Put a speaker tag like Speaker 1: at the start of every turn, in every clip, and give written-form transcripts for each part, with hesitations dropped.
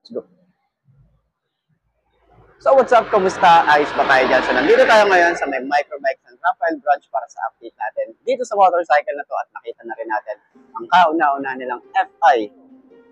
Speaker 1: Let's go. So what's up? Kumusta? Ayos ba tayo dyan? So nandito tayo ngayon sa may Microbike San Rafael branch para sa update natin dito sa motorcycle na to at nakita na rin natin ang kauna-una nilang FI.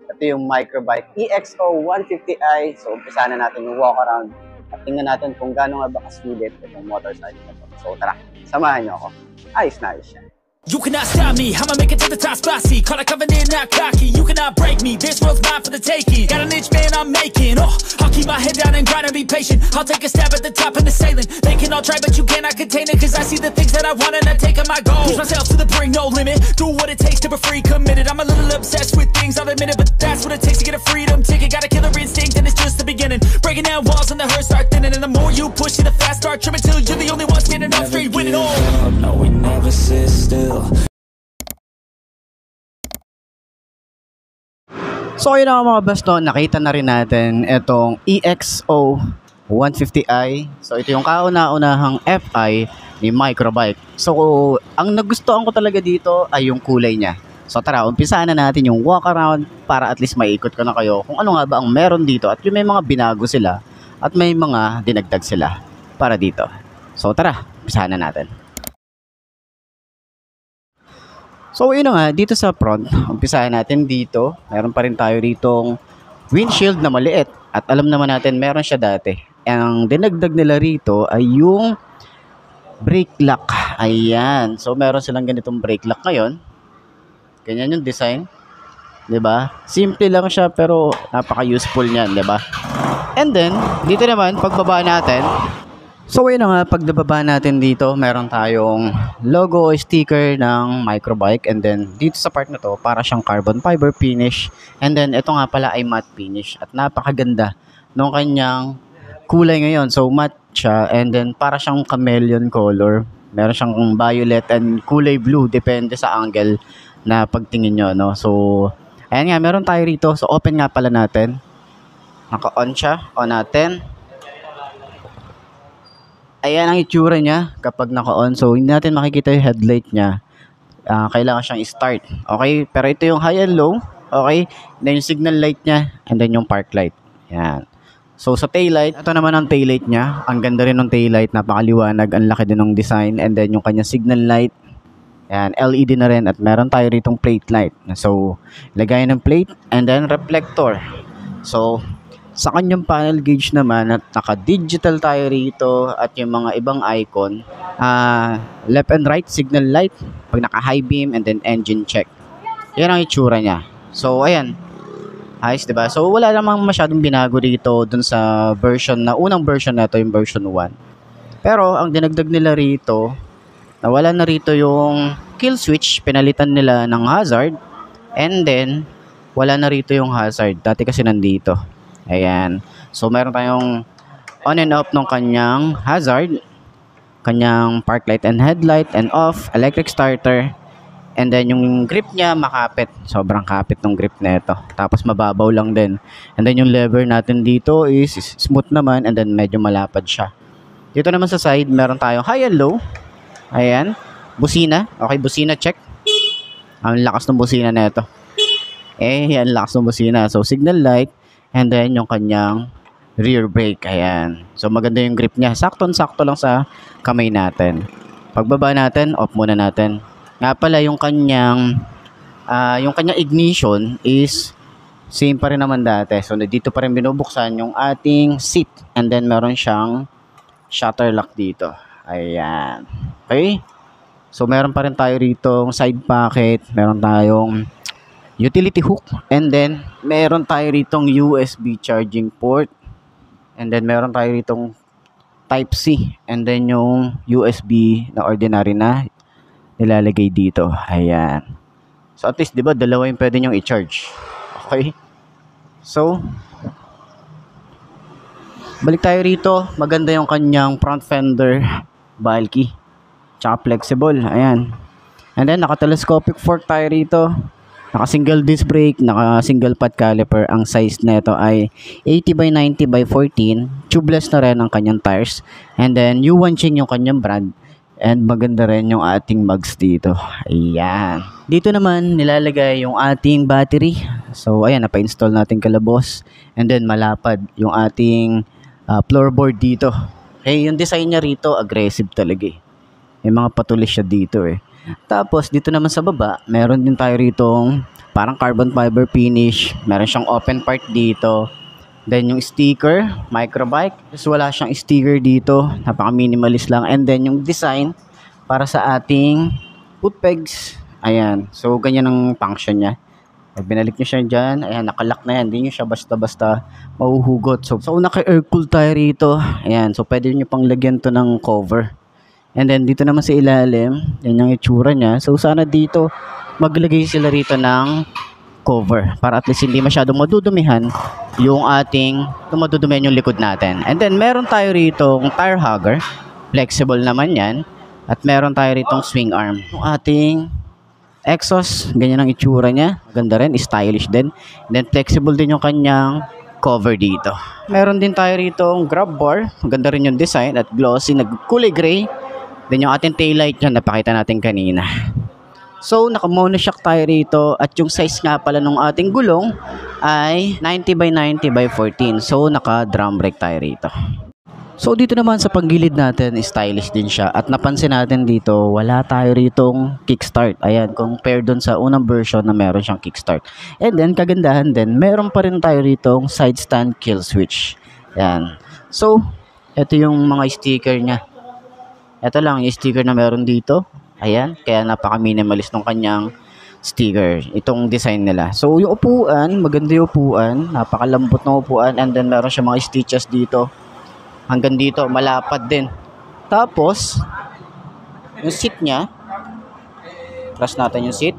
Speaker 1: Ito yung Microbike EXO 150i. So umpisa na natin yung walk around at tingnan natin kung gaano nga ba kasulit itong motorcycle na to. So tara, samahan nyo ako. Ayos na ayos siya.
Speaker 2: You cannot stop me, I'ma make it to the top spicy. Call a covenant, not cocky, you cannot break me. This world's mine for the taking. Got an itch, man, I'm making. I'll keep my head down and grind and be patient. I'll take a stab at the top and the sailing. They can all try, but you cannot contain it. Cause I see the things that I want and I take on my goal. Push myself to the brink, no limit. Do what it takes to be free, committed. I'm a little obsessed with things, I'll admit it. But that's what it takes to get a freedom ticket. Got a killer instinct and it's just the beginning. Breaking down walls and the hurt start thinning. And the more you push it, the fast start trimming. Till you're the only one standing up straight, winning all.
Speaker 3: No, we never sit still.
Speaker 1: So ayun na mga basto, nakita na rin natin itong EXO 150i. So ito yung kauna-unahang FI ni Microbike. So ang nagustuhan ko talaga dito ay yung kulay niya. So tara, umpisaan na natin yung walk around para at least maikot ko na kayo kung ano nga ba ang meron dito at yung may mga binago sila at may mga dinagdag sila para dito. So tara, umpisaan na natin. So yun nga, dito sa front, umpisahan natin dito. Meron pa rin tayo ditong windshield na maliit. At alam naman natin, meron siya dati. Ang dinagdag nila rito ay yung brake lock. Ayan. So meron silang ganitong brake lock ngayon. Ganyan yung design. 'Di ba? Simple lang siya pero napaka-useful niyan, 'di ba? And then, dito naman, pagbaba natin, so ayun na nga, pag nababa natin dito, meron tayong logo o sticker ng Microbike. And then dito sa part na to, para siyang carbon fiber finish. And then ito nga pala ay matte finish. At napakaganda ng kanyang kulay ngayon. So matte siya and then para siyang chameleon color. Meron siyang violet and kulay blue. Depende sa angle na pagtingin nyo, no? So ayan nga, meron tayo rito. So open nga pala natin. Naka-on siya. On natin. Ayan ang itsura niya kapag naka-on. So, hindi natin makikita yung headlight niya. Kailangan siyang i-start. Okay? Pero ito yung high and low. Okay? Then yung signal light niya. And then yung park light. Ayan. So, sa tail light, ito naman ang tail light niya. Ang ganda rin ng tail light. Napakaliwanag. Ang laki din ng design. And then yung kanyang signal light. Ayan. LED na rin. At meron tayo ritong plate light. So, lagayan ng plate. And then reflector. So, sa kanyang panel gauge naman at naka-digital tayo rito at yung mga ibang icon, left and right signal light pag naka-high beam and then engine check. Yan ang itsura niya. So ayan. Ayos, 'di ba? So wala namang masyadong binago dito dun sa version na unang version na ito, yung version 1. Pero ang dinagdag nila rito, nawala na rito yung kill switch, pinalitan nila ng hazard, and then wala na rito yung hazard. Dati kasi nandito. Ayan. So, meron tayong on and off ng kanyang hazard, kanyang park light and headlight, and off, electric starter, and then yung grip niya makapit. Sobrang kapit ng grip na ito. Tapos mababaw lang din. And then yung lever natin dito is smooth naman, and then medyo malapad siya. Dito naman sa side, meron tayong high and low. Ayan. Busina. Okay, busina check. Ang lakas ng busina na ito. Ang lakas ng busina. So, signal light. And then yung kanyang rear brake. Ayan. So maganda yung grip niya. Sakto-sakto lang sa kamay natin. Pagbaba natin, off muna natin. Nga pala yung kanyang ignition is same pa rin naman dati. So dito pa rin binubuksan yung ating seat. And then meron siyang shutter lock dito. Ayan. Okay. So meron pa rin tayo rito side pocket. Meron tayong utility hook, and then meron tayo ritong USB charging port, and then meron tayo ritong type C, and then yung USB na ordinary na nilalagay dito. Ayan. So at least, di ba, dalawa yung pwede nyong i-charge. Okay. So balik tayo rito. Maganda yung kanyang front fender, bulky, tsaka flexible. Ayan. And then naka-telescopic fork tayo rito. Naka-single disc brake, naka-single pad caliper. Ang size nito ay 80 by 90 by 14. Tubeless na rin ang kanyang tires. And then, Yuanqing yung kanyang brand. And maganda rin yung ating mugs dito. Ayan. Dito naman nilalagay yung ating battery. So ayan, napa-install natin kalabos. And then malapad yung ating floorboard dito. Okay, yung design niya rito aggressive talaga eh. May mga patulis siya dito eh. Tapos dito naman sa baba, meron din tayo ritong parang carbon fiber finish. Meron siyang open part dito. Then yung sticker, microbike. Tapos wala siyang sticker dito. Napaka minimalist lang. And then yung design para sa ating foot pegs. Ayan. So ganyan ang function niya. Pag binalik nyo siya dyan, ayan, nakalock na yan. Hindi nyo siya basta-basta mahuhugot. So naka-air-cool tayo rito. Ayan. So pwede nyo pang lagyan to ng cover. And then dito naman sa ilalim, yan yung itsura niya. So sana dito maglagay sila rito ng cover para at least hindi masyadong madudumihan yung madudumihan yung likod natin. And then meron tayo rito yung tire hugger, flexible naman yan, at meron tayo rito swing arm. Yung ating exhaust, ganyan ang itsura niya, maganda rin, stylish din. And then flexible din yung kanyang cover dito. Meron din tayo rito yung grab bar, maganda rin yung design at glossy, kulay gray. Then yung ating taillight yan, napakita natin kanina. So, naka-monoshock tayo rito at yung size nga pala ng ating gulong ay 90 by 90 by 14. So, naka-drum brake tayo rito. So, dito naman sa panggilid natin, stylish din siya. At napansin natin dito, wala tayo ritong kickstart. Ayan, compare dun sa unang version na meron siyang kickstart. And then, kagandahan din, meron pa rin tayo ritong side stand kill switch. Ayan. So, ito yung mga sticker niya. Ito lang yung sticker na meron dito. Ayan, kaya napaka-minimalist ng kanyang sticker. Itong design nila. So, yung upuan, maganda yung upuan. Napakalambot ng upuan. And then, meron siya mga stitches dito. Hanggang dito, malapad din. Tapos, yung seat niya. Press natin yung seat.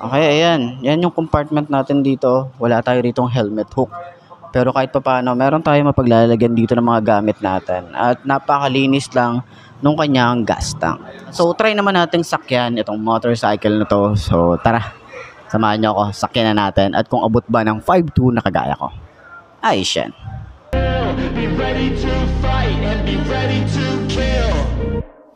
Speaker 1: Okay, ayan. Yan yung compartment natin dito. Wala tayo ritong helmet hook. Pero kahit papaano, meron tayo mapaglalagyan dito ng mga gamit natin. At napakalinis lang nung kanyang gas tank. So, try naman natin sakyan itong motorcycle na to. So, tara. Samahan nyo ako. Sakyan na natin. At kung abot ba ng 5'2" na kagaya ko. Ayos yan.
Speaker 2: Be ready to fight and be ready to kill.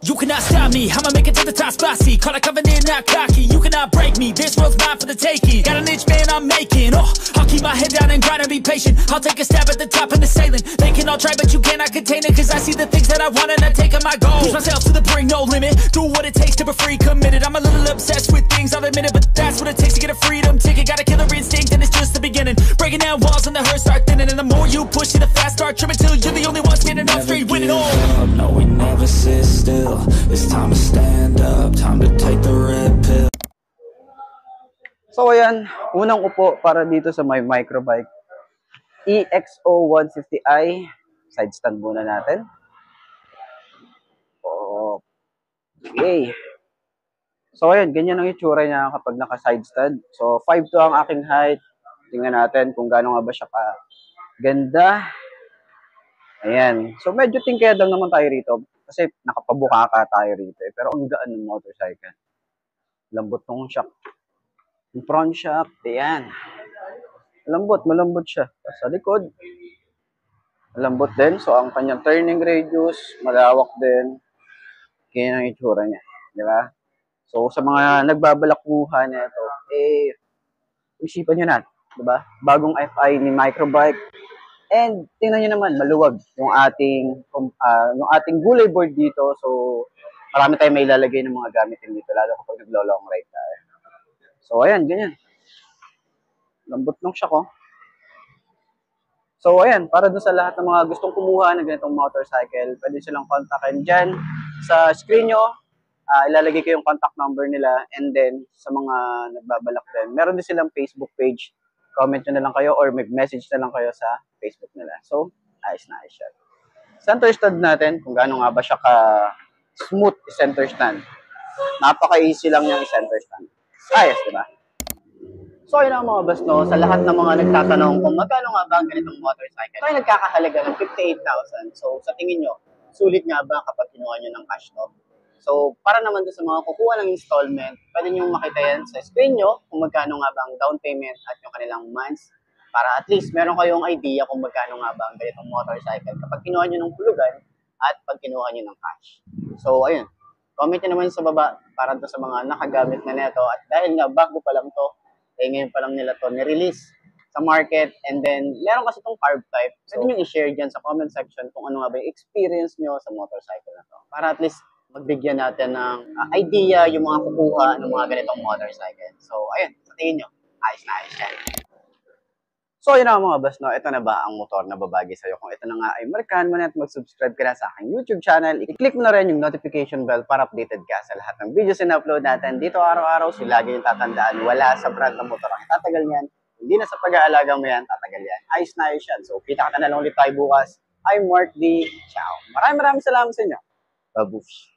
Speaker 2: You cannot stop me, I'ma make it to the top spicy. Call a covenant, not cocky. You cannot break me, this world's mine for the taking. Got an itch, man, I'm making. Oh, I'll keep my head down and grind and be patient. I'll take a stab at the top and the sailing. They can all try, but you cannot contain it. Cause I see the things that I want and I take on my goal. Push myself to the brink, no limit. Do what it takes to be free, committed. I'm a little obsessed with things, I'll admit it. But that's what it takes to get a freedom ticket. Got a killer instinct and it's just the beginning. Breaking down walls and the hurt start thinning. And the more you push it, the fast start trimming. Till you're the only one standing up straight, winning all.
Speaker 3: No, we never sit still. It's time to stand up, time to take the red pill.
Speaker 1: So ayan, unang upo para dito sa my microbike EXO150i. Side stand muna natin. Okay. So ayan, ganyan ang itsura niya kapag naka-side stand. So 5'2" ang aking height. Tingnan natin kung gaano nga ba siya ganda. Ayan. So medyo tingkadang naman tayo rito. Kasi nakapabukaka tayo rito eh. Pero ang gaan ng motorcycle. Lambot ng shock. Yung front shock, ayan. Malambot siya. Sa likod, malambot din. So ang kanyang turning radius, malawak din. Kaya ang itsura niya. Di ba? So sa mga nagbabalakbuhan na ito, isipan nyo na. Di ba? Bagong FI ni Microbike. And tingnan nyo naman, maluwag yung ating gulay board dito. So, marami tayong may ilalagay ng mga gamitin dito, lalo kapag naglo-long ride tayo. So, ayan, ganyan. Lambot ng siya ko. So, ayan, para dun sa lahat ng mga gustong kumuha ng ganitong motorcycle, pwede silang kontakin dyan. Sa screen nyo, ilalagay ko yung contact number nila. And then, sa mga nagbabalak din, meron din silang Facebook page. Comment nyo na lang kayo or mag-message na lang kayo sa Facebook nila. So, ayos na ayos siya. Center stand natin, kung gaano nga ba siya ka-smooth center stand. Napaka-easy lang yung center stand. Ayos, diba? So, yun ang mga bas, no? Sa lahat ng mga nagtatanong kung magkano nga ba ang ganitong motorcycle. So, ay nagkakahalaga ng 58,000. So, sa tingin nyo, sulit nga ba kapag kinuha nyo ng cash to? So, para naman doon sa mga kukuha ng installment, pwede nyo makita yan sa screen nyo kung magkano nga ba ang down payment at yung kanilang months para at least meron kayong idea kung magkano nga ba ang ganitong motorcycle. Kapag kinuha nyo ng hulugan, at pag kinuha nyo ng cash. So, ayun. Comment nyo naman sa baba para to sa mga nakagamit na neto. At dahil nga bago pa lang to, ngayon pa lang nila to ni-release sa market. And then, meron kasi itong carb type. Pwede nyo i-share dyan sa comment section kung ano nga ba yung experience nyo sa motorcycle na to. Para at least magbigyan natin ng idea yung mga kukuha ng mga ganitong motorcycle. So, ayun. Sa tingin nyo, ayos na ayos yan. So, yun na mga boss, no? Ito na ba ang motor na babagi sa'yo? Kung ito na nga ay markahan mo na at mag-subscribe ka na sa aking YouTube channel, i-click mo na rin yung notification bell para updated ka sa lahat ng videos na upload natin dito araw-araw. So, lagi yung tatandaan, wala sa brand ng motor ang tatagal niyan. Hindi na sa pag-aalaga mo yan, tatagal yan. Ayos na ayos yan. So, kita ka na lang ulit tayo bukas. I'm Mark D. Ciao. Maraming salamat sa inyo. Babush.